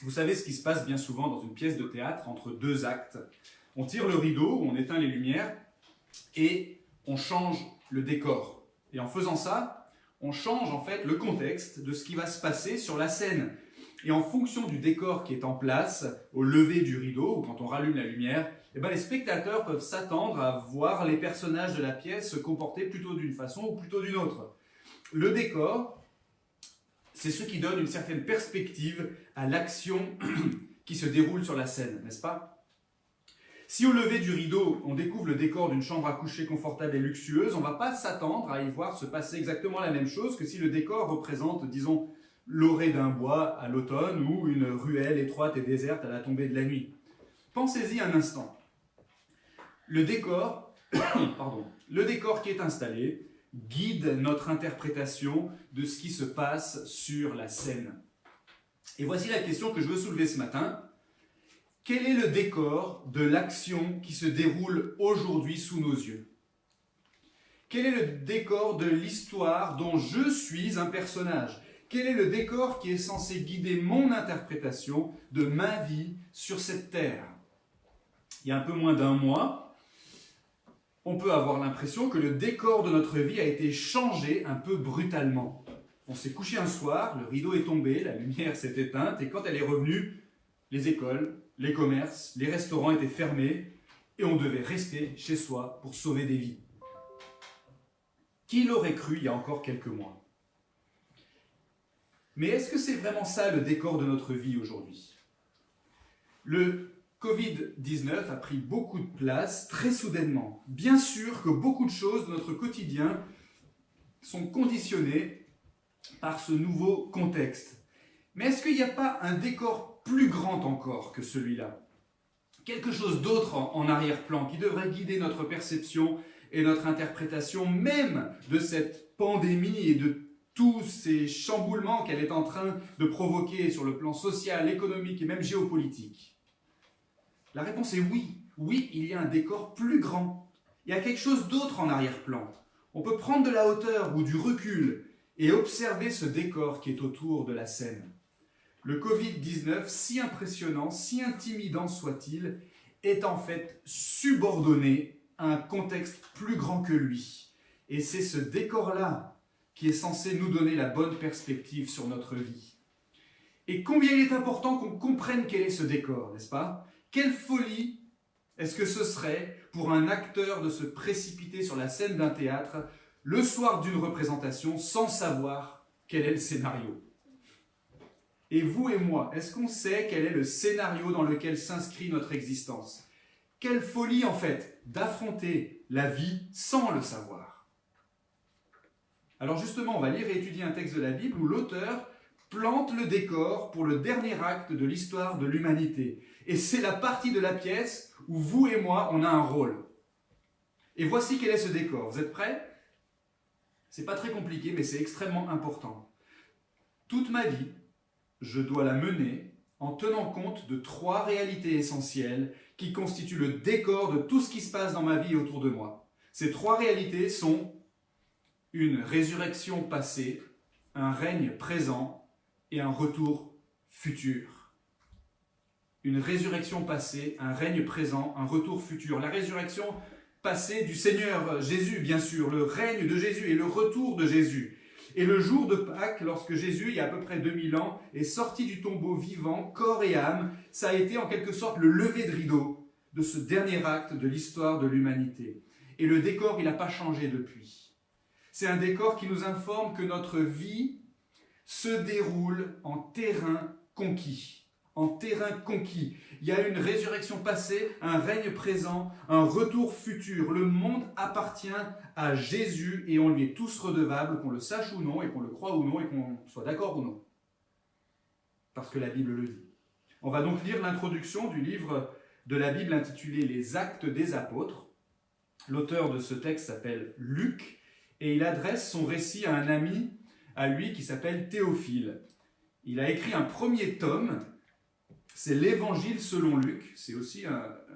Vous savez ce qui se passe bien souvent dans une pièce de théâtre entre deux actes. On tire le rideau, on éteint les lumières et on change le décor. Et en faisant ça, on change en fait le contexte de ce qui va se passer sur la scène. Et en fonction du décor qui est en place, au lever du rideau ou quand on rallume la lumière, les spectateurs peuvent s'attendre à voir les personnages de la pièce se comporter plutôt d'une façon ou plutôt d'une autre. Le décor, c'est ce qui donne une certaine perspective à l'action qui se déroule sur la scène, n'est-ce pas? Si au lever du rideau, on découvre le décor d'une chambre à coucher confortable et luxueuse, on ne va pas s'attendre à y voir se passer exactement la même chose que si le décor représente, disons, l'orée d'un bois à l'automne ou une ruelle étroite et déserte à la tombée de la nuit. Pensez-y un instant. Le décor qui est installé guide notre interprétation de ce qui se passe sur la scène. Et voici la question que je veux soulever ce matin. Quel est le décor de l'action qui se déroule aujourd'hui sous nos yeux? Quel est le décor de l'histoire dont je suis un personnage? Quel est le décor qui est censé guider mon interprétation de ma vie sur cette terre? Il y a un peu moins d'un mois, on peut avoir l'impression que le décor de notre vie a été changé un peu brutalement. On s'est couché un soir, le rideau est tombé, la lumière s'est éteinte, et quand elle est revenue, les écoles, les commerces, les restaurants étaient fermés, et on devait rester chez soi pour sauver des vies. Qui l'aurait cru il y a encore quelques mois? Mais est-ce que c'est vraiment ça le décor de notre vie aujourd'hui? Le Covid-19 a pris beaucoup de place très soudainement. Bien sûr que beaucoup de choses de notre quotidien sont conditionnées par ce nouveau contexte. Mais est-ce qu'il n'y a pas un décor plus grand encore que celui-là? Quelque chose d'autre en arrière-plan qui devrait guider notre perception et notre interprétation même de cette pandémie et de tous ces chamboulements qu'elle est en train de provoquer sur le plan social, économique et même géopolitique? La réponse est oui. Oui, il y a un décor plus grand. Il y a quelque chose d'autre en arrière-plan. On peut prendre de la hauteur ou du recul et observer ce décor qui est autour de la scène. Le Covid-19, si impressionnant, si intimidant soit-il, est en fait subordonné à un contexte plus grand que lui. Et c'est ce décor-là qui est censé nous donner la bonne perspective sur notre vie. Et combien il est important qu'on comprenne quel est ce décor, n'est-ce pas? Quelle folie est-ce que ce serait pour un acteur de se précipiter sur la scène d'un théâtre le soir d'une représentation sans savoir quel est le scénario? Et vous et moi, est-ce qu'on sait quel est le scénario dans lequel s'inscrit notre existence? Quelle folie en fait d'affronter la vie sans le savoir. Alors justement, on va lire et étudier un texte de la Bible où l'auteur plante le décor pour le dernier acte de l'histoire de l'humanité. Et c'est la partie de la pièce où vous et moi, on a un rôle. Et voici quel est ce décor. Vous êtes prêts? C'est pas très compliqué, mais c'est extrêmement important. Toute ma vie, je dois la mener en tenant compte de 3 réalités essentielles qui constituent le décor de tout ce qui se passe dans ma vie et autour de moi. Ces 3 réalités sont une résurrection passée, un règne présent et un retour futur. Une résurrection passée, un règne présent, un retour futur. La résurrection passée du Seigneur Jésus, bien sûr, le règne de Jésus et le retour de Jésus. Et le jour de Pâques, lorsque Jésus, il y a à peu près 2000 ans, est sorti du tombeau vivant, corps et âme, ça a été en quelque sorte le lever de rideau de ce dernier acte de l'histoire de l'humanité. Et le décor, il n'a pas changé depuis. C'est un décor qui nous informe que notre vie se déroule en terrain conquis. En terrain conquis. Il y a une résurrection passée, un règne présent, un retour futur. Le monde appartient à Jésus et on lui est tous redevables, qu'on le sache ou non, et qu'on le croie ou non, et qu'on soit d'accord ou non. Parce que la Bible le dit. On va donc lire l'introduction du livre de la Bible intitulé « Les Actes des Apôtres ». L'auteur de ce texte s'appelle Luc, et il adresse son récit à un ami à lui qui s'appelle Théophile. Il a écrit un premier tome, c'est l'Évangile selon Luc, c'est aussi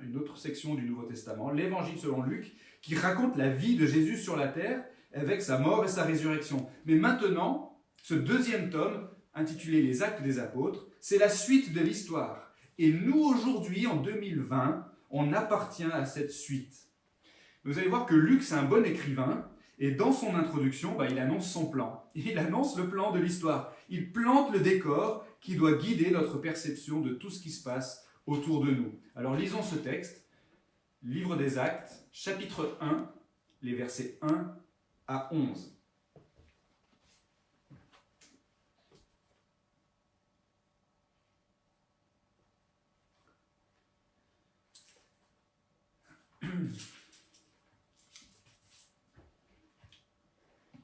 une autre section du Nouveau Testament, l'Évangile selon Luc, qui raconte la vie de Jésus sur la terre avec sa mort et sa résurrection. Mais maintenant, ce deuxième tome, intitulé « Les Actes des Apôtres », c'est la suite de l'histoire. Et nous, aujourd'hui, en 2020, on appartient à cette suite. Vous allez voir que Luc, c'est un bon écrivain, et dans son introduction, il annonce son plan. Il annonce le plan de l'histoire. Il plante le décor qui doit guider notre perception de tout ce qui se passe autour de nous. Alors lisons ce texte, Livre des Actes, chapitre 1, les versets 1 à 11.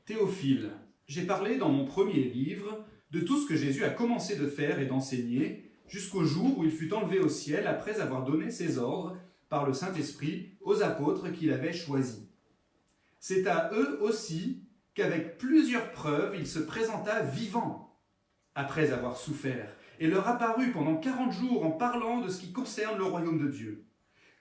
Théophile, j'ai parlé dans mon premier livre de tout ce que Jésus a commencé de faire et d'enseigner jusqu'au jour où il fut enlevé au ciel après avoir donné ses ordres par le Saint-Esprit aux apôtres qu'il avait choisis. C'est à eux aussi qu'avec plusieurs preuves il se présenta vivant après avoir souffert et leur apparut pendant 40 jours en parlant de ce qui concerne le royaume de Dieu.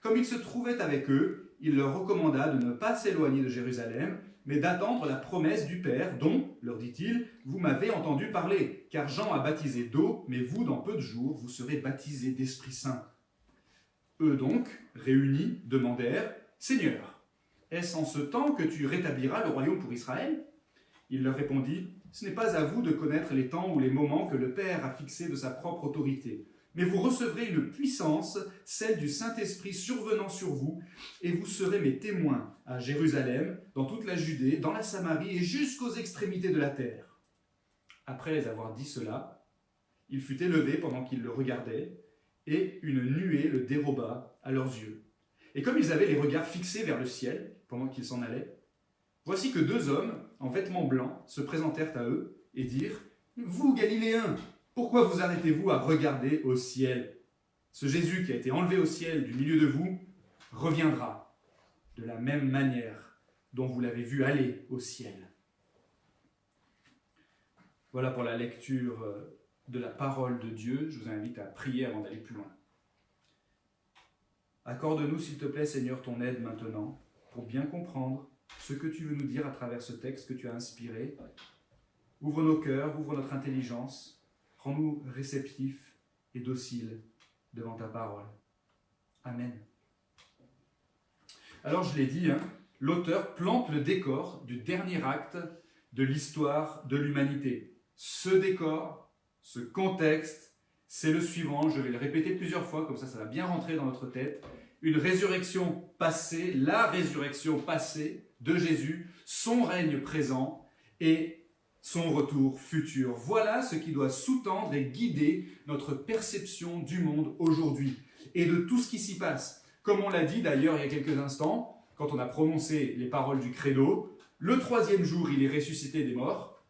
Comme il se trouvait avec eux, il leur recommanda de ne pas s'éloigner de Jérusalem, mais d'attendre la promesse du Père, dont, leur dit-il, vous m'avez entendu parler, car Jean a baptisé d'eau, mais vous, dans peu de jours, vous serez baptisés d'Esprit Saint. Eux donc, réunis, demandèrent, « Seigneur, est-ce en ce temps que tu rétabliras le royaume pour Israël ?» Il leur répondit, « Ce n'est pas à vous de connaître les temps ou les moments que le Père a fixés de sa propre autorité. Mais vous recevrez une puissance, celle du Saint-Esprit survenant sur vous, et vous serez mes témoins à Jérusalem, dans toute la Judée, dans la Samarie et jusqu'aux extrémités de la terre. » Après les avoir dit cela, il fut élevé pendant qu'ils le regardaient, et une nuée le déroba à leurs yeux. Et comme ils avaient les regards fixés vers le ciel, pendant qu'ils s'en allaient, voici que 2 hommes, en vêtements blancs, se présentèrent à eux et dirent « Vous, Galiléens, pourquoi vous arrêtez-vous à regarder au ciel? Ce Jésus qui a été enlevé au ciel du milieu de vous reviendra de la même manière dont vous l'avez vu aller au ciel. » Voilà pour la lecture de la parole de Dieu. Je vous invite à prier avant d'aller plus loin. Accorde-nous, s'il te plaît, Seigneur, ton aide maintenant pour bien comprendre ce que tu veux nous dire à travers ce texte que tu as inspiré. Ouvre nos cœurs, ouvre notre intelligence. Rends-nous réceptifs et dociles devant ta parole. Amen. Alors je l'ai dit, l'auteur plante le décor du dernier acte de l'histoire de l'humanité. Ce décor, ce contexte, c'est le suivant, je vais le répéter plusieurs fois, comme ça va bien rentrer dans notre tête. Une résurrection passée, la résurrection passée de Jésus, son règne présent et son retour futur. Voilà ce qui doit sous-tendre et guider notre perception du monde aujourd'hui et de tout ce qui s'y passe. Comme on l'a dit d'ailleurs il y a quelques instants, quand on a prononcé les paroles du credo, le 3e jour il est ressuscité des morts,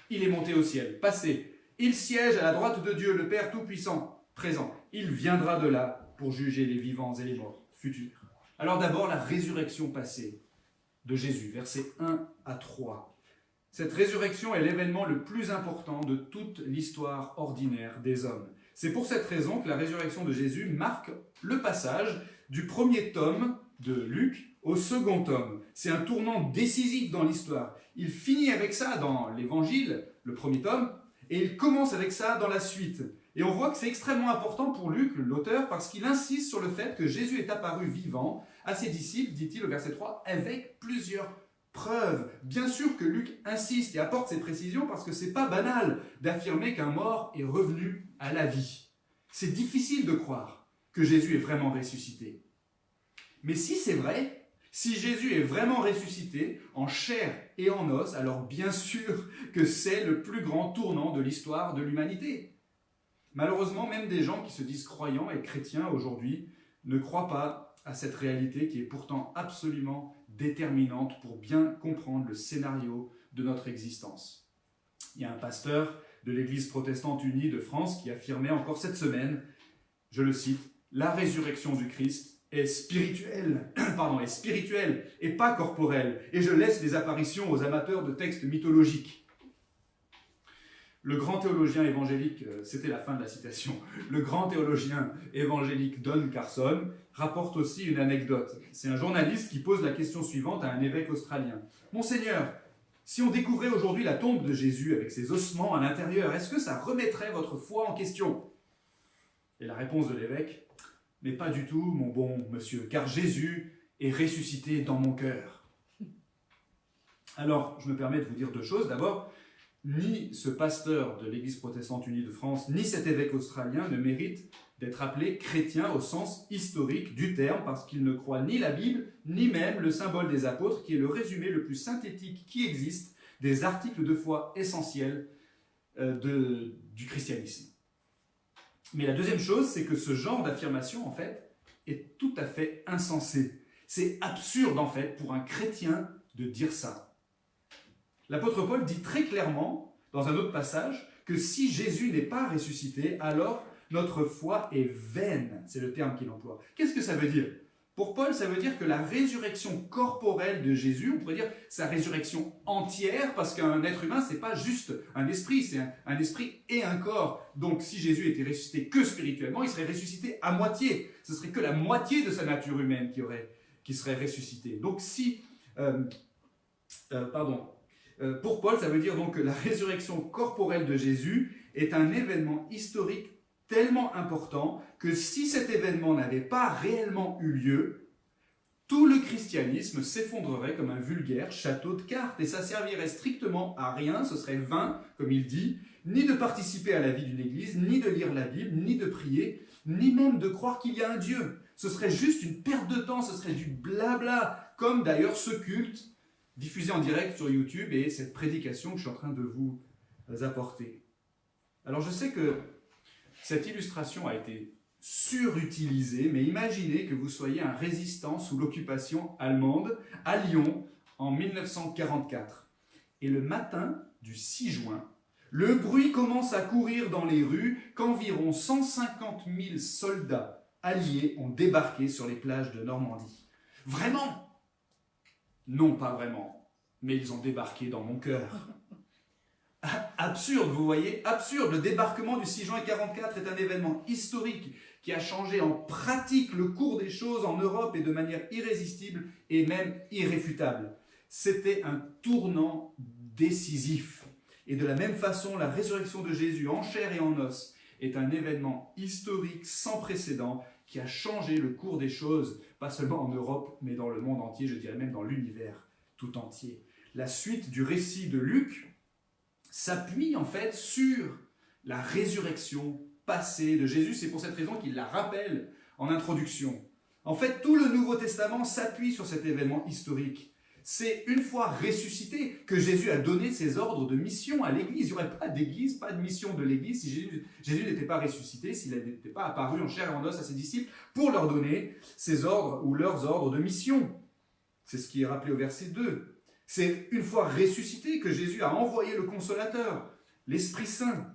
il est monté au ciel, passé. Il siège à la droite de Dieu, le Père Tout-Puissant, présent. Il viendra de là pour juger les vivants et les morts futurs. Alors d'abord la résurrection passée de Jésus, versets 1 à 3. Cette résurrection est l'événement le plus important de toute l'histoire ordinaire des hommes. C'est pour cette raison que la résurrection de Jésus marque le passage du premier tome de Luc au second tome. C'est un tournant décisif dans l'histoire. Il finit avec ça dans l'Évangile, le premier tome, et il commence avec ça dans la suite. Et on voit que c'est extrêmement important pour Luc, l'auteur, parce qu'il insiste sur le fait que Jésus est apparu vivant à ses disciples, dit-il au verset 3, avec plusieurs preuve. Bien sûr que Luc insiste et apporte ces précisions parce que c'est pas banal d'affirmer qu'un mort est revenu à la vie. C'est difficile de croire que Jésus est vraiment ressuscité. Mais si c'est vrai, si Jésus est vraiment ressuscité en chair et en os, alors bien sûr que c'est le plus grand tournant de l'histoire de l'humanité. Malheureusement, même des gens qui se disent croyants et chrétiens aujourd'hui ne croient pas à cette réalité qui est pourtant absolument déterminante pour bien comprendre le scénario de notre existence. Il y a un pasteur de l'Église protestante unie de France qui affirmait encore cette semaine, je le cite, « La résurrection du Christ est spirituelle, et pas corporelle, et je laisse les apparitions aux amateurs de textes mythologiques. » Le grand théologien évangélique, c'était la fin de la citation, le grand théologien évangélique Don Carson rapporte aussi une anecdote. C'est un journaliste qui pose la question suivante à un évêque australien. « Monseigneur, Si on découvrait aujourd'hui la tombe de Jésus avec ses ossements à l'intérieur, est-ce que ça remettrait votre foi en question? Et la réponse de l'évêque: mais pas du tout, mon bon monsieur, car Jésus est ressuscité dans mon cœur. Alors, je me permets de vous dire deux choses. D'abord, ni ce pasteur de l'Église protestante unie de France, ni cet évêque australien ne méritent d'être appelés chrétiens au sens historique du terme, parce qu'ils ne croient ni la Bible, ni même le symbole des apôtres, qui est le résumé le plus synthétique qui existe des articles de foi essentiels du christianisme. Mais la deuxième chose, c'est que ce genre d'affirmation, en fait, est tout à fait insensé. C'est absurde, en fait, pour un chrétien de dire ça. L'apôtre Paul dit très clairement, dans un autre passage, que si Jésus n'est pas ressuscité, alors notre foi est vaine. C'est le terme qu'il emploie. Qu'est-ce que ça veut dire? Pour Paul, ça veut dire que la résurrection corporelle de Jésus, on pourrait dire sa résurrection entière, parce qu'un être humain, c'est pas juste un esprit, c'est un esprit et un corps. Donc si Jésus était ressuscité que spirituellement, il serait ressuscité à moitié. Ce serait que la moitié de sa nature humaine qui serait ressuscitée. Donc si... pour Paul, ça veut dire donc que la résurrection corporelle de Jésus est un événement historique tellement important que si cet événement n'avait pas réellement eu lieu, tout le christianisme s'effondrerait comme un vulgaire château de cartes et ça servirait strictement à rien, ce serait vain, comme il dit, ni de participer à la vie d'une église, ni de lire la Bible, ni de prier, ni même de croire qu'il y a un Dieu. Ce serait juste une perte de temps, ce serait du blabla, comme d'ailleurs ce culte diffusé en direct sur YouTube et cette prédication que je suis en train de vous apporter. Alors je sais que cette illustration a été surutilisée, mais imaginez que vous soyez un résistant sous l'occupation allemande à Lyon en 1944. Et le matin du 6 juin, le bruit commence à courir dans les rues qu'environ 150 000 soldats alliés ont débarqué sur les plages de Normandie. Vraiment? Non, pas vraiment, mais ils ont débarqué dans mon cœur. Absurde, vous voyez, absurde. Le débarquement du 6 juin 1944 est un événement historique qui a changé en pratique le cours des choses en Europe et de manière irrésistible et même irréfutable. C'était un tournant décisif. Et de la même façon, la résurrection de Jésus en chair et en os est un événement historique sans précédent qui a changé le cours des choses, pas seulement en Europe, mais dans le monde entier, je dirais même dans l'univers tout entier. La suite du récit de Luc s'appuie en fait sur la résurrection passée de Jésus. C'est pour cette raison qu'il la rappelle en introduction. En fait, tout le Nouveau Testament s'appuie sur cet événement historique. C'est une fois ressuscité que Jésus a donné ses ordres de mission à l'Église. Il n'y aurait pas d'Église, pas de mission de l'Église si Jésus n'était pas ressuscité, s'il n'était pas apparu en chair et en os à ses disciples pour leur donner ses ordres ou leurs ordres de mission. C'est ce qui est rappelé au verset 2. C'est une fois ressuscité que Jésus a envoyé le Consolateur, l'Esprit Saint,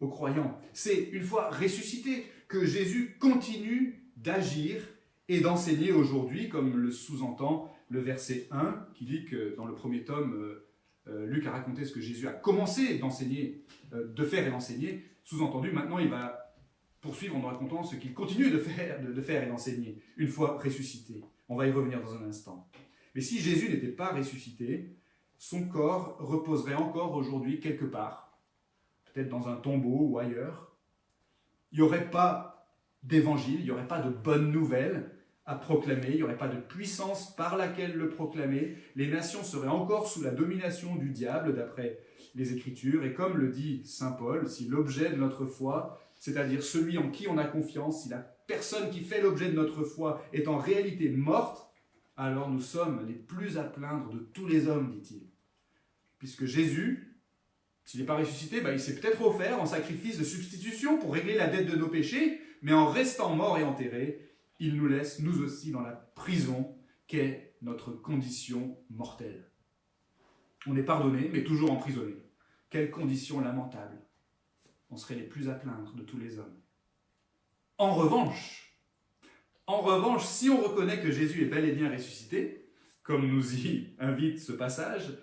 aux croyants. C'est une fois ressuscité que Jésus continue d'agir et d'enseigner aujourd'hui, comme le sous-entend le verset 1, qui dit que dans le premier tome, Luc a raconté ce que Jésus a commencé d'enseigner, de faire et d'enseigner. Sous-entendu, maintenant il va poursuivre en nous racontant ce qu'il continue de faire et d'enseigner, une fois ressuscité. On va y revenir dans un instant. Mais si Jésus n'était pas ressuscité, son corps reposerait encore aujourd'hui quelque part, peut-être dans un tombeau ou ailleurs. Il n'y aurait pas d'évangile, il n'y aurait pas de bonnes nouvelles à proclamer, il n'y aurait pas de puissance par laquelle le proclamer. Les nations seraient encore sous la domination du diable, d'après les Écritures. Et comme le dit saint Paul, si l'objet de notre foi, c'est-à-dire celui en qui on a confiance, si la personne qui fait l'objet de notre foi est en réalité morte, alors nous sommes les plus à plaindre de tous les hommes, dit-il. Puisque Jésus, s'il n'est pas ressuscité, il s'est peut-être offert en sacrifice de substitution pour régler la dette de nos péchés, mais en restant mort et enterré, il nous laisse, nous aussi, dans la prison qu'est notre condition mortelle. On est pardonné, mais toujours emprisonné. Quelle condition lamentable. On serait les plus à plaindre de tous les hommes. En revanche, si on reconnaît que Jésus est bel et bien ressuscité, comme nous y invite ce passage,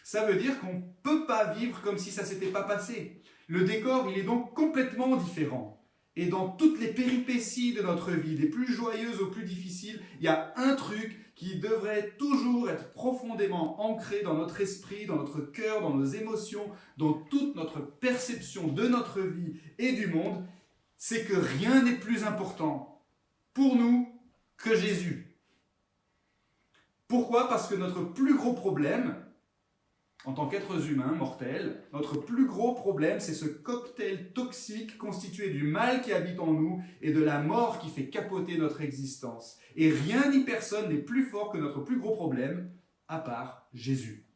ça veut dire qu'on ne peut pas vivre comme si ça ne s'était pas passé. Le décor, il est donc complètement différent. Et dans toutes les péripéties de notre vie, des plus joyeuses aux plus difficiles, il y a un truc qui devrait toujours être profondément ancré dans notre esprit, dans notre cœur, dans nos émotions, dans toute notre perception de notre vie et du monde, c'est que rien n'est plus important pour nous que Jésus. Pourquoi ? Parce que notre plus gros problème, en tant qu'êtres humains mortels, notre plus gros problème, c'est ce cocktail toxique constitué du mal qui habite en nous et de la mort qui fait capoter notre existence. Et rien ni personne n'est plus fort que notre plus gros problème, à part Jésus.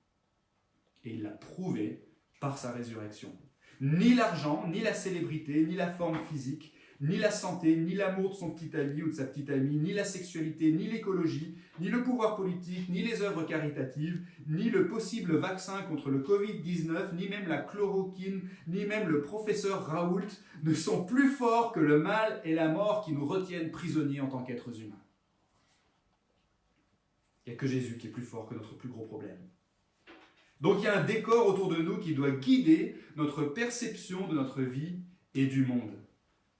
Et il l'a prouvé par sa résurrection. Ni l'argent, ni la célébrité, ni la forme physique, ni la santé, ni l'amour de son petit ami ou de sa petite amie, ni la sexualité, ni l'écologie, ni le pouvoir politique, ni les œuvres caritatives, ni le possible vaccin contre le Covid-19, ni même la chloroquine, ni même le professeur Raoult ne sont plus forts que le mal et la mort qui nous retiennent prisonniers en tant qu'êtres humains. Il n'y a que Jésus qui est plus fort que notre plus gros problème. Donc il y a un décor autour de nous qui doit guider notre perception de notre vie et du monde.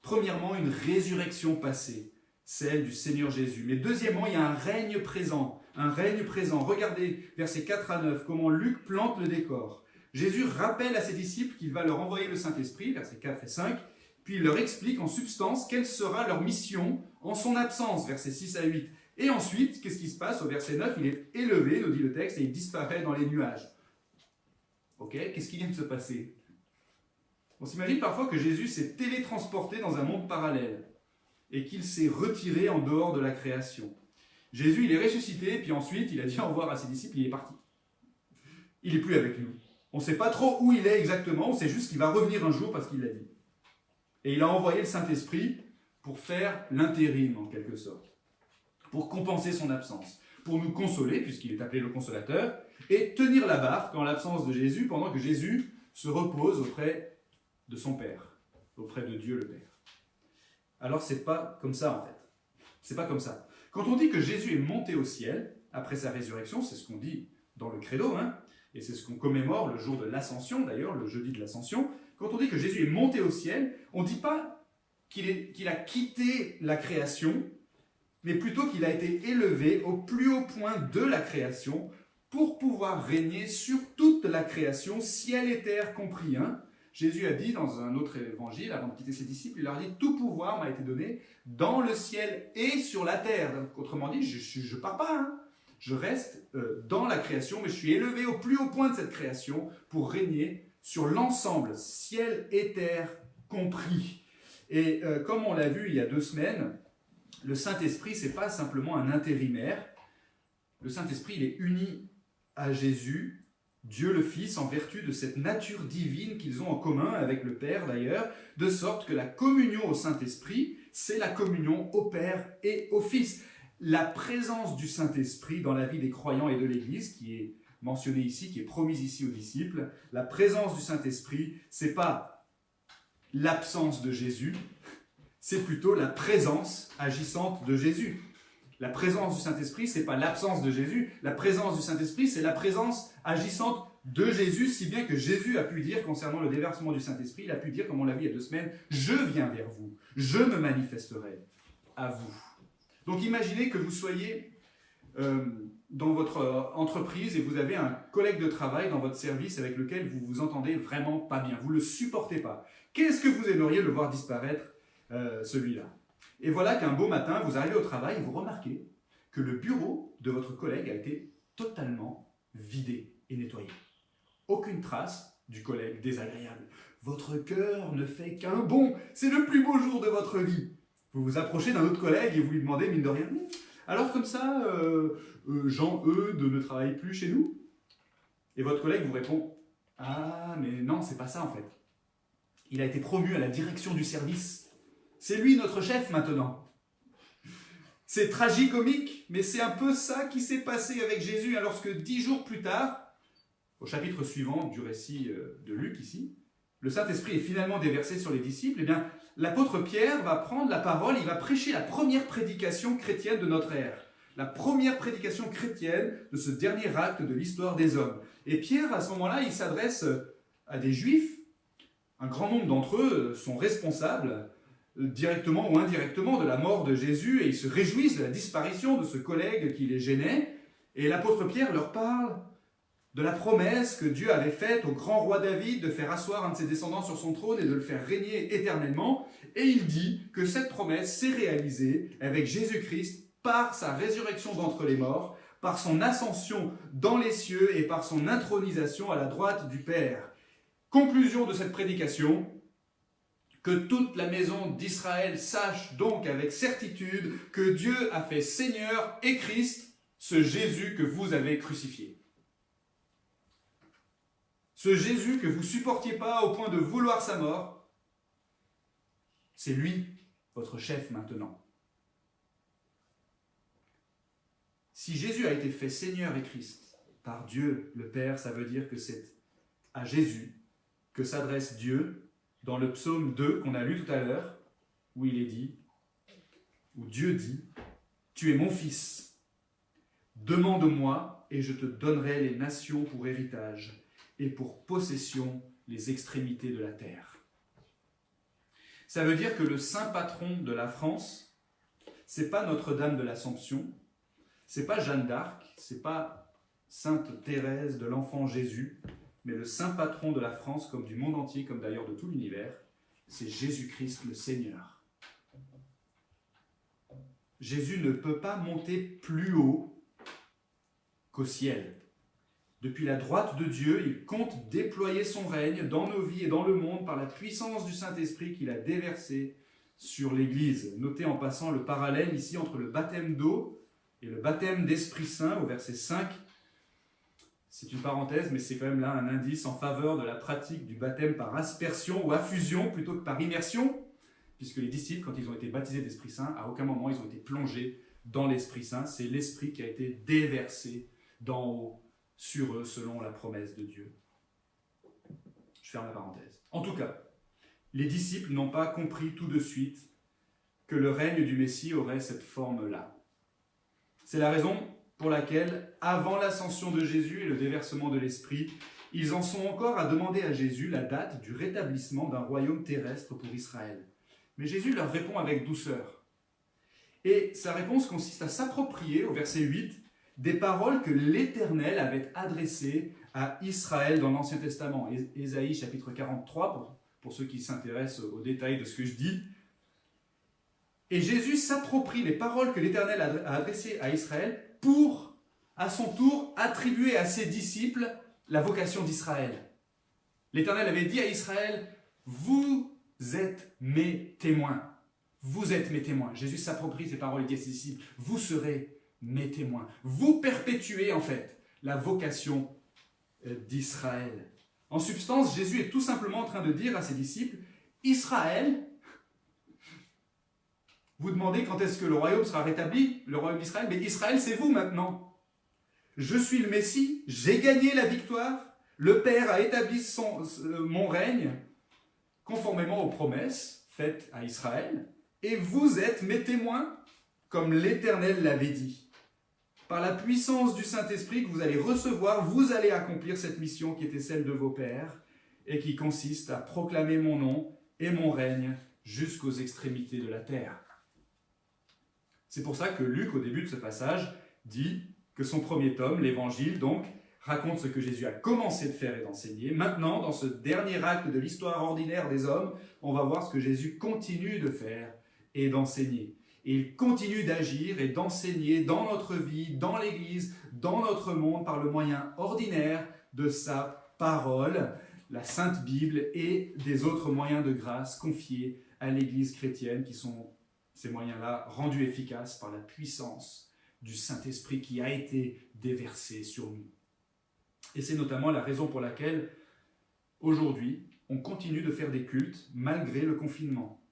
Premièrement, une résurrection passée, celle du Seigneur Jésus. Mais deuxièmement, il y a un règne présent. Un règne présent. Regardez versets 4 à 9, comment Luc plante le décor. Jésus rappelle à ses disciples qu'il va leur envoyer le Saint-Esprit, versets 4 et 5, puis il leur explique en substance quelle sera leur mission en son absence, versets 6 à 8. Et ensuite, qu'est-ce qui se passe au verset 9 ? Il est élevé, nous dit le texte, et il disparaît dans les nuages. Ok, qu'est-ce qui vient de se passer ? On s'imagine parfois que Jésus s'est télétransporté dans un monde parallèle et qu'il s'est retiré en dehors de la création. Jésus, il est ressuscité, puis ensuite, il a dit au revoir à ses disciples, il est parti. Il n'est plus avec nous. On ne sait pas trop où il est exactement, on sait juste qu'il va revenir un jour parce qu'il l'a dit. Et il a envoyé le Saint-Esprit pour faire l'intérim, en quelque sorte, pour compenser son absence, pour nous consoler, puisqu'il est appelé le consolateur, et tenir la barque en l'absence de Jésus, pendant que Jésus se repose auprès de son Père, auprès de Dieu le Père. Alors c'est pas comme ça en fait. C'est pas comme ça. Quand on dit que Jésus est monté au ciel, après sa résurrection, c'est ce qu'on dit dans le credo, et c'est ce qu'on commémore le jour de l'Ascension, d'ailleurs, le jeudi de l'Ascension. Quand on dit que Jésus est monté au ciel, on ne dit pas qu'il a quitté la création, mais plutôt qu'il a été élevé au plus haut point de la création pour pouvoir régner sur toute la création, ciel et terre compris. Jésus a dit dans un autre évangile, avant de quitter ses disciples, il leur a dit « Tout pouvoir m'a été donné dans le ciel et sur la terre ». Autrement dit, je ne pars pas, je reste dans la création, mais je suis élevé au plus haut point de cette création pour régner sur l'ensemble, ciel et terre compris. Et comme on l'a vu il y a 2 semaines, le Saint-Esprit, ce n'est pas simplement un intérimaire. Le Saint-Esprit, il est uni à Jésus, Dieu le Fils, en vertu de cette nature divine qu'ils ont en commun avec le Père d'ailleurs, de sorte que la communion au Saint-Esprit, c'est la communion au Père et au Fils. La présence du Saint-Esprit dans la vie des croyants et de l'Église, qui est mentionnée ici, qui est promise ici aux disciples, la présence du Saint-Esprit, ce n'est pas l'absence de Jésus, c'est plutôt la présence agissante de Jésus. La présence du Saint-Esprit, ce n'est pas l'absence de Jésus. La présence du Saint-Esprit, c'est la présence agissante de Jésus, si bien que Jésus a pu dire, concernant le déversement du Saint-Esprit, il a pu dire, comme on l'a vu il y a 2 semaines, « Je viens vers vous, je me manifesterai à vous ». Donc imaginez que vous soyez dans votre entreprise et vous avez un collègue de travail dans votre service avec lequel vous vous entendez vraiment pas bien, vous ne le supportez pas. Qu'est-ce que vous aimeriez le voir disparaître, celui-là ? Et voilà qu'un beau matin, vous arrivez au travail et vous remarquez que le bureau de votre collègue a été totalement vidé et nettoyé. Aucune trace du collègue désagréable. Votre cœur ne fait qu'un bond. C'est le plus beau jour de votre vie. Vous vous approchez d'un autre collègue et vous lui demandez, mine de rien, « Alors comme ça, Jean-Eudes ne travaille plus chez nous ?» Et votre collègue vous répond, « Ah, mais non, c'est pas ça en fait. Il a été promu à la direction du service. C'est lui notre chef maintenant. » C'est tragicomique, mais c'est un peu ça qui s'est passé avec Jésus, lorsque 10 jours plus tard, au chapitre suivant du récit de Luc ici, le Saint-Esprit est finalement déversé sur les disciples, eh bien, l'apôtre Pierre va prendre la parole, il va prêcher la première prédication chrétienne de notre ère. La première prédication chrétienne de ce dernier acte de l'histoire des hommes. Et Pierre, à ce moment-là, il s'adresse à des Juifs. Un grand nombre d'entre eux sont responsables directement ou indirectement de la mort de Jésus et ils se réjouissent de la disparition de ce collègue qui les gênait. Et l'apôtre Pierre leur parle de la promesse que Dieu avait faite au grand roi David de faire asseoir un de ses descendants sur son trône et de le faire régner éternellement. Et il dit que cette promesse s'est réalisée avec Jésus-Christ par sa résurrection d'entre les morts, par son ascension dans les cieux et par son intronisation à la droite du Père. Conclusion de cette prédication, que toute la maison d'Israël sache donc avec certitude que Dieu a fait Seigneur et Christ ce Jésus que vous avez crucifié. Ce Jésus que vous ne supportiez pas au point de vouloir sa mort, c'est lui, votre chef maintenant. Si Jésus a été fait Seigneur et Christ par Dieu le Père, ça veut dire que c'est à Jésus que s'adresse Dieu dans le psaume 2 qu'on a lu tout à l'heure, où il est dit, où Dieu dit, « Tu es mon fils, demande-moi et je te donnerai les nations pour héritage et pour possession les extrémités de la terre. » Ça veut dire que le saint patron de la France, c'est pas Notre-Dame de l'Assomption, c'est pas Jeanne d'Arc, c'est pas Sainte Thérèse de l'Enfant Jésus, mais le saint patron de la France, comme du monde entier, comme d'ailleurs de tout l'univers, c'est Jésus-Christ le Seigneur. Jésus ne peut pas monter plus haut qu'au ciel. Depuis la droite de Dieu, il compte déployer son règne dans nos vies et dans le monde par la puissance du Saint-Esprit qu'il a déversé sur l'Église. Notez en passant le parallèle ici entre le baptême d'eau et le baptême d'Esprit Saint au verset 5. C'est une parenthèse, mais c'est quand même là un indice en faveur de la pratique du baptême par aspersion ou affusion plutôt que par immersion, puisque les disciples, quand ils ont été baptisés d'Esprit Saint, à aucun moment ils ont été plongés dans l'Esprit Saint. C'est l'Esprit qui a été déversé d'en haut sur eux, selon la promesse de Dieu. Je ferme la parenthèse. En tout cas, les disciples n'ont pas compris tout de suite que le règne du Messie aurait cette forme-là. C'est la raison pour laquelle, avant l'ascension de Jésus et le déversement de l'Esprit, ils en sont encore à demander à Jésus la date du rétablissement d'un royaume terrestre pour Israël. Mais Jésus leur répond avec douceur. Et sa réponse consiste à s'approprier, au verset 8, des paroles que l'Éternel avait adressées à Israël dans l'Ancien Testament. Ésaïe chapitre 43, pour ceux qui s'intéressent aux détails de ce que je dis. Et Jésus s'approprie les paroles que l'Éternel a adressées à Israël pour, à son tour, attribuer à ses disciples la vocation d'Israël. L'Éternel avait dit à Israël, « Vous êtes mes témoins. Vous êtes mes témoins. » Jésus s'approprie ces paroles et dit à ses disciples, « Vous serez mes témoins. » Vous perpétuez en fait la vocation d'Israël. En substance, Jésus est tout simplement en train de dire à ses disciples, « Israël, vous demandez quand est-ce que le royaume sera rétabli, le royaume d'Israël, mais Israël, c'est vous maintenant. Je suis le Messie, j'ai gagné la victoire, le Père a établi mon règne conformément aux promesses faites à Israël, et vous êtes mes témoins, comme l'Éternel l'avait dit. Par la puissance du Saint-Esprit que vous allez recevoir, vous allez accomplir cette mission qui était celle de vos pères, et qui consiste à proclamer mon nom et mon règne jusqu'aux extrémités de la terre. C'est pour ça que Luc, au début de ce passage, dit que son premier tome, l'Évangile, donc, raconte ce que Jésus a commencé de faire et d'enseigner. Maintenant, dans ce dernier acte de l'histoire ordinaire des hommes, on va voir ce que Jésus continue de faire et d'enseigner. Et il continue d'agir et d'enseigner dans notre vie, dans l'Église, dans notre monde, par le moyen ordinaire de sa parole, la Sainte Bible et des autres moyens de grâce confiés à l'Église chrétienne qui sont ces moyens-là rendus efficaces par la puissance du Saint-Esprit qui a été déversé sur nous. Et c'est notamment la raison pour laquelle, aujourd'hui, on continue de faire des cultes malgré le confinement.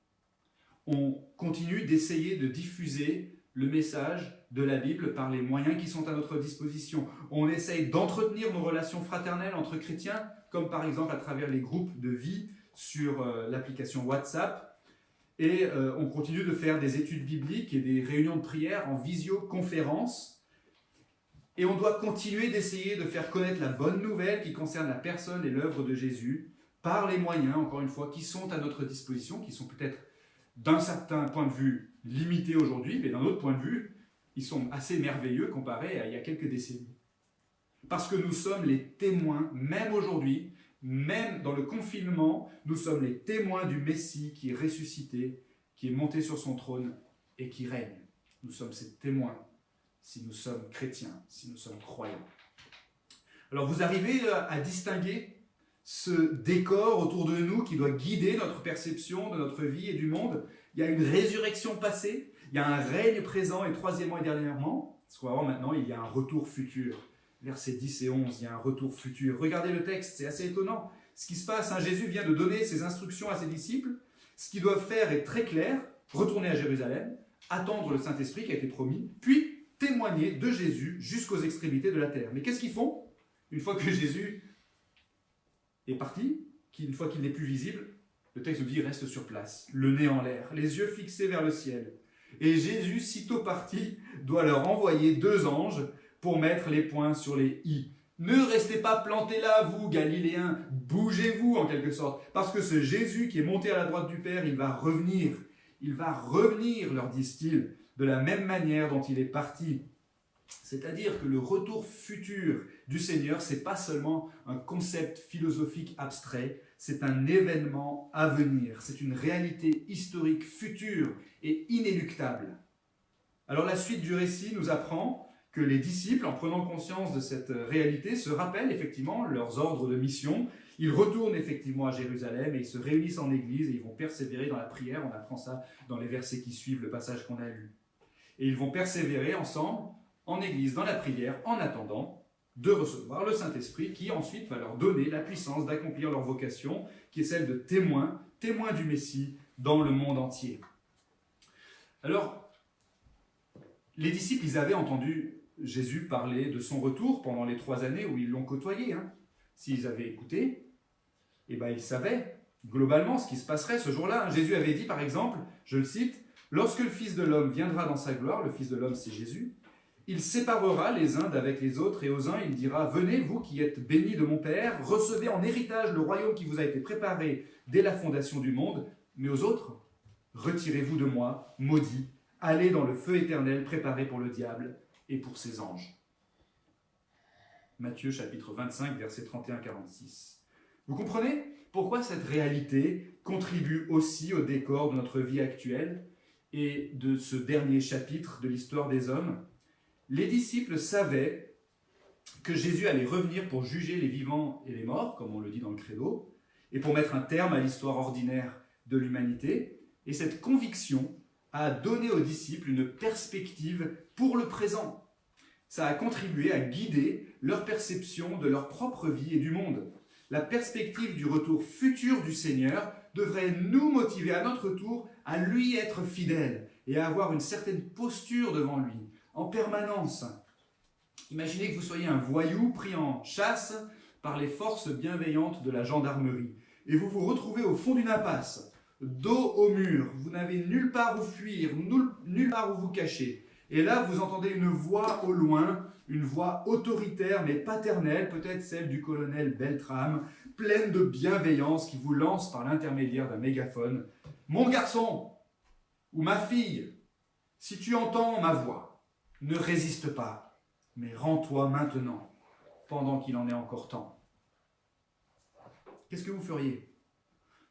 On continue d'essayer de diffuser le message de la Bible par les moyens qui sont à notre disposition. On essaye d'entretenir nos relations fraternelles entre chrétiens, comme par exemple à travers les groupes de vie sur l'application WhatsApp. Et on continue de faire des études bibliques et des réunions de prière en visioconférence. Et on doit continuer d'essayer de faire connaître la bonne nouvelle qui concerne la personne et l'œuvre de Jésus par les moyens, encore une fois, qui sont à notre disposition, qui sont peut-être d'un certain point de vue limités aujourd'hui, mais d'un autre point de vue, ils sont assez merveilleux comparés à il y a quelques décennies. Parce que nous sommes les témoins, même aujourd'hui, même dans le confinement, nous sommes les témoins du Messie qui est ressuscité, qui est monté sur son trône et qui règne. Nous sommes ses témoins si nous sommes chrétiens, si nous sommes croyants. Alors vous arrivez à distinguer ce décor autour de nous qui doit guider notre perception de notre vie et du monde. Il y a une résurrection passée, il y a un règne présent et troisièmement et dernièrement, ce qu'on va voir maintenant, il y a un retour futur. Versets 10 et 11, il y a un retour futur. Regardez le texte, c'est assez étonnant. Ce qui se passe, Jésus vient de donner ses instructions à ses disciples. Ce qu'ils doivent faire est très clair, retourner à Jérusalem, attendre le Saint-Esprit qui a été promis, puis témoigner de Jésus jusqu'aux extrémités de la terre. Mais qu'est-ce qu'ils font une fois que Jésus est parti, une fois qu'il n'est plus visible? Le texte nous dit, il reste sur place, le nez en l'air, les yeux fixés vers le ciel. Et Jésus, sitôt parti, doit leur envoyer 2 anges pour mettre les points sur les i. Ne restez pas plantés là, vous, Galiléens, bougez-vous en quelque sorte, parce que ce Jésus qui est monté à la droite du Père, il va revenir. Il va revenir, leur disent-ils, de la même manière dont il est parti. C'est-à-dire que le retour futur du Seigneur, ce n'est pas seulement un concept philosophique abstrait, c'est un événement à venir, c'est une réalité historique future et inéluctable. Alors la suite du récit nous apprend que les disciples, en prenant conscience de cette réalité, se rappellent effectivement leurs ordres de mission. Ils retournent effectivement à Jérusalem et ils se réunissent en église et ils vont persévérer dans la prière. On apprend ça dans les versets qui suivent le passage qu'on a lu. Et ils vont persévérer ensemble en église, dans la prière, en attendant de recevoir le Saint-Esprit qui ensuite va leur donner la puissance d'accomplir leur vocation, qui est celle de témoins du Messie dans le monde entier. Alors, les disciples, ils avaient entendu Jésus parler de son retour pendant les 3 années où ils l'ont côtoyé. S'ils avaient écouté, ils savaient globalement ce qui se passerait ce jour-là. Jésus avait dit par exemple, je le cite, « Lorsque le Fils de l'homme viendra dans sa gloire », le Fils de l'homme c'est Jésus, « il séparera les uns d'avec les autres et aux uns il dira, venez vous qui êtes bénis de mon Père, recevez en héritage le royaume qui vous a été préparé dès la fondation du monde, mais aux autres, retirez-vous de moi, maudits, allez dans le feu éternel préparé pour le diable et pour ses anges. » Matthieu chapitre 25, versets 31-46. Vous comprenez pourquoi cette réalité contribue aussi au décor de notre vie actuelle et de ce dernier chapitre de l'histoire des hommes? Les disciples savaient que Jésus allait revenir pour juger les vivants et les morts, comme on le dit dans le credo, et pour mettre un terme à l'histoire ordinaire de l'humanité. Et cette conviction a donné aux disciples une perspective pour le présent. Ça a contribué à guider leur perception de leur propre vie et du monde. La perspective du retour futur du Seigneur devrait nous motiver à notre tour à lui être fidèles et à avoir une certaine posture devant lui, en permanence. Imaginez que vous soyez un voyou pris en chasse par les forces bienveillantes de la gendarmerie et vous vous retrouvez au fond d'une impasse, dos au mur, vous n'avez nulle part où fuir, nulle part où vous cacher. Et là, vous entendez une voix au loin, une voix autoritaire mais paternelle, peut-être celle du colonel Beltrame, pleine de bienveillance qui vous lance par l'intermédiaire d'un mégaphone. « Mon garçon ou ma fille, si tu entends ma voix, ne résiste pas, mais rends-toi maintenant, pendant qu'il en est encore temps. » Qu'est-ce que vous feriez?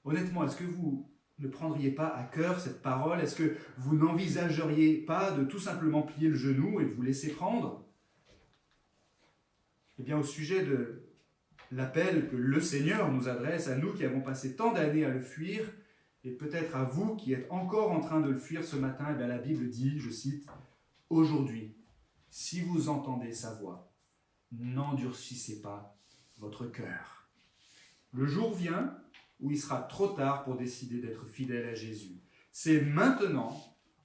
Honnêtement, est-ce que vous ne prendriez pas à cœur cette parole? Est-ce que vous n'envisageriez pas de tout simplement plier le genou et de vous laisser prendre? Eh bien, au sujet de l'appel que le Seigneur nous adresse à nous qui avons passé tant d'années à le fuir, et peut-être à vous qui êtes encore en train de le fuir ce matin, eh bien, la Bible dit, je cite, « Aujourd'hui, si vous entendez sa voix, n'endurcissez pas votre cœur. » Le jour vient où il sera trop tard pour décider d'être fidèle à Jésus. C'est maintenant,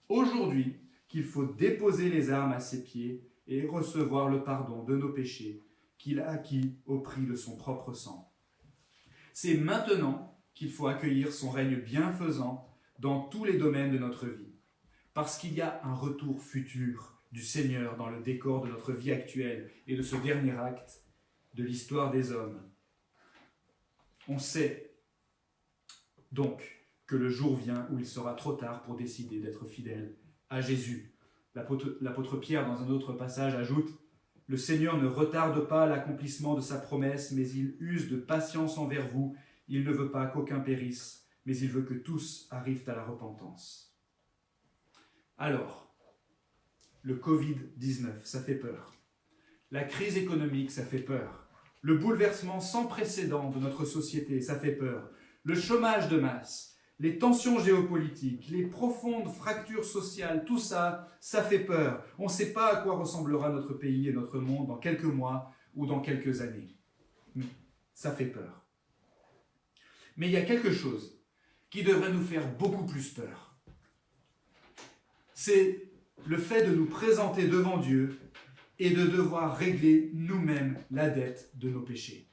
aujourd'hui, qu'il faut déposer les armes à ses pieds et recevoir le pardon de nos péchés qu'il a acquis au prix de son propre sang. C'est maintenant qu'il faut accueillir son règne bienfaisant dans tous les domaines de notre vie, parce qu'il y a un retour futur du Seigneur dans le décor de notre vie actuelle et de ce dernier acte de l'histoire des hommes. On sait donc que le jour vient où il sera trop tard pour décider d'être fidèle à Jésus. L'apôtre Pierre, dans un autre passage, ajoute « Le Seigneur ne retarde pas l'accomplissement de sa promesse, mais il use de patience envers vous. Il ne veut pas qu'aucun périsse, mais il veut que tous arrivent à la repentance. » Alors, le Covid-19, ça fait peur. La crise économique, ça fait peur. Le bouleversement sans précédent de notre société, ça fait peur. Le chômage de masse, les tensions géopolitiques, les profondes fractures sociales, tout ça, ça fait peur. On ne sait pas à quoi ressemblera notre pays et notre monde dans quelques mois ou dans quelques années. Ça fait peur. Mais il y a quelque chose qui devrait nous faire beaucoup plus peur. C'est le fait de nous présenter devant Dieu et de devoir régler nous-mêmes la dette de nos péchés.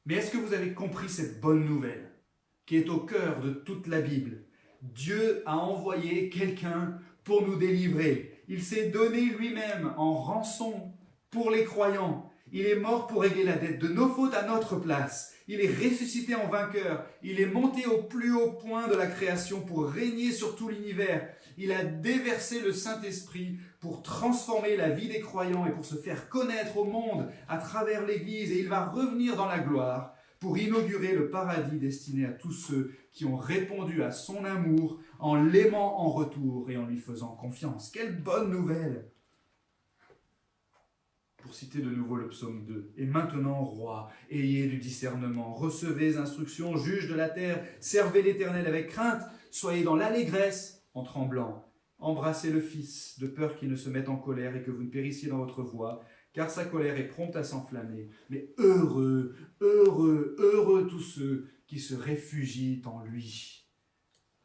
Mais est-ce que vous avez compris cette bonne nouvelle qui est au cœur de toute la Bible? Dieu a envoyé quelqu'un pour nous délivrer. Il s'est donné lui-même en rançon pour les croyants. Il est mort pour régler la dette de nos fautes à notre place. Il est ressuscité en vainqueur. Il est monté au plus haut point de la création pour régner sur tout l'univers. Il a déversé le Saint-Esprit pour transformer la vie des croyants et pour se faire connaître au monde à travers l'Église. Et il va revenir dans la gloire pour inaugurer le paradis destiné à tous ceux qui ont répondu à son amour en l'aimant en retour et en lui faisant confiance. Quelle bonne nouvelle! Pour citer de nouveau le psaume 2. « Et maintenant, roi, ayez du discernement, recevez les instructions, juges de la terre, servez l'Éternel avec crainte, soyez dans l'allégresse en tremblant. Embrassez le Fils, de peur qu'il ne se mette en colère et que vous ne périssiez dans votre voie, car sa colère est prompte à s'enflammer. Mais heureux, heureux, heureux tous ceux qui se réfugient en lui. »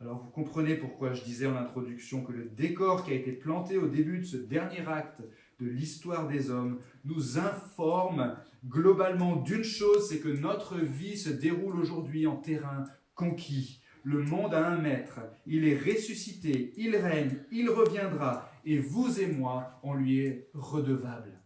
Alors vous comprenez pourquoi je disais en introduction que le décor qui a été planté au début de ce dernier acte de l'histoire des hommes nous informe globalement d'une chose, c'est que notre vie se déroule aujourd'hui en terrain conquis. Le monde a un maître, il est ressuscité, il règne, il reviendra, et vous et moi, on lui est redevables.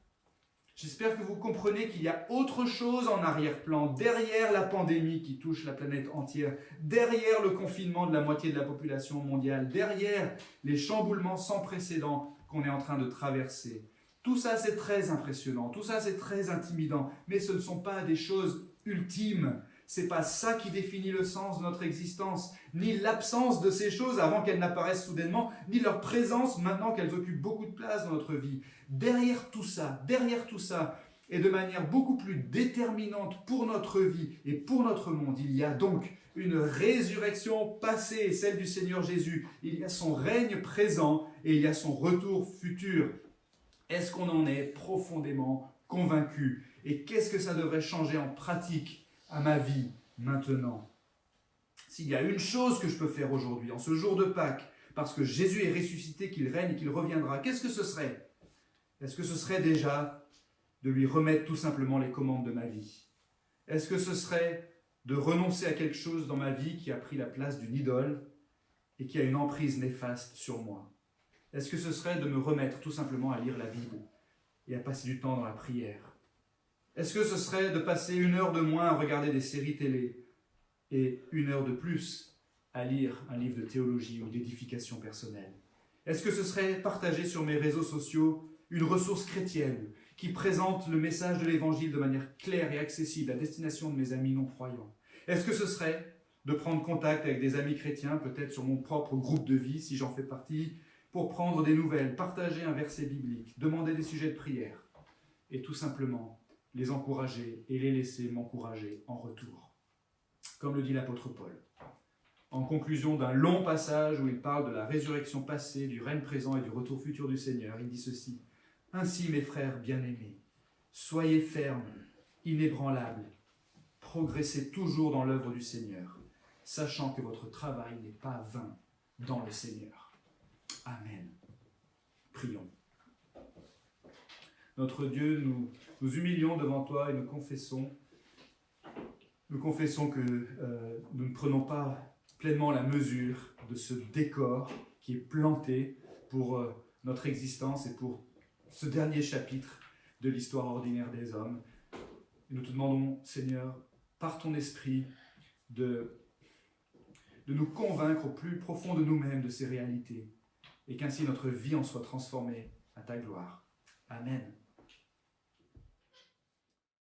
J'espère que vous comprenez qu'il y a autre chose en arrière-plan, derrière la pandémie qui touche la planète entière, derrière le confinement de la moitié de la population mondiale, derrière les chamboulements sans précédent qu'on est en train de traverser. Tout ça, c'est très impressionnant, tout ça, c'est très intimidant, mais ce ne sont pas des choses ultimes. Ce n'est pas ça qui définit le sens de notre existence, ni l'absence de ces choses avant qu'elles n'apparaissent soudainement, ni leur présence maintenant qu'elles occupent beaucoup de place dans notre vie. Derrière tout ça, et de manière beaucoup plus déterminante pour notre vie et pour notre monde, il y a donc une résurrection passée, celle du Seigneur Jésus. Il y a son règne présent et il y a son retour futur. Est-ce qu'on en est profondément convaincu? Et qu'est-ce que ça devrait changer en pratique à ma vie maintenant? S'il y a une chose que je peux faire aujourd'hui, en ce jour de Pâques, parce que Jésus est ressuscité, qu'il règne et qu'il reviendra, qu'est-ce que ce serait? Est-ce que ce serait déjà de lui remettre tout simplement les commandes de ma vie? Est-ce que ce serait de renoncer à quelque chose dans ma vie qui a pris la place d'une idole et qui a une emprise néfaste sur moi? Est-ce que ce serait de me remettre tout simplement à lire la Bible et à passer du temps dans la prière? Est-ce que ce serait de passer 1 heure de moins à regarder des séries télé et 1 heure de plus à lire un livre de théologie ou d'édification personnelle? Est-ce que ce serait partager sur mes réseaux sociaux une ressource chrétienne qui présente le message de l'Évangile de manière claire et accessible à destination de mes amis non-croyants? Est-ce que ce serait de prendre contact avec des amis chrétiens, peut-être sur mon propre groupe de vie, si j'en fais partie, pour prendre des nouvelles, partager un verset biblique, demander des sujets de prière, et tout simplement les encourager et les laisser m'encourager en retour? Comme le dit l'apôtre Paul, en conclusion d'un long passage où il parle de la résurrection passée, du règne présent et du retour futur du Seigneur, il dit ceci: « Ainsi, mes frères bien-aimés, soyez fermes, inébranlables, progressez toujours dans l'œuvre du Seigneur, sachant que votre travail n'est pas vain dans le Seigneur. » Amen. Prions. Notre Dieu, nous humilions devant toi et nous confessons que nous ne prenons pas pleinement la mesure de ce décor qui est planté pour notre existence et pour ce dernier chapitre de l'histoire ordinaire des hommes. Et nous te demandons, Seigneur, par ton esprit, de nous convaincre au plus profond de nous-mêmes de ces réalités, et qu'ainsi notre vie en soit transformée à ta gloire. Amen.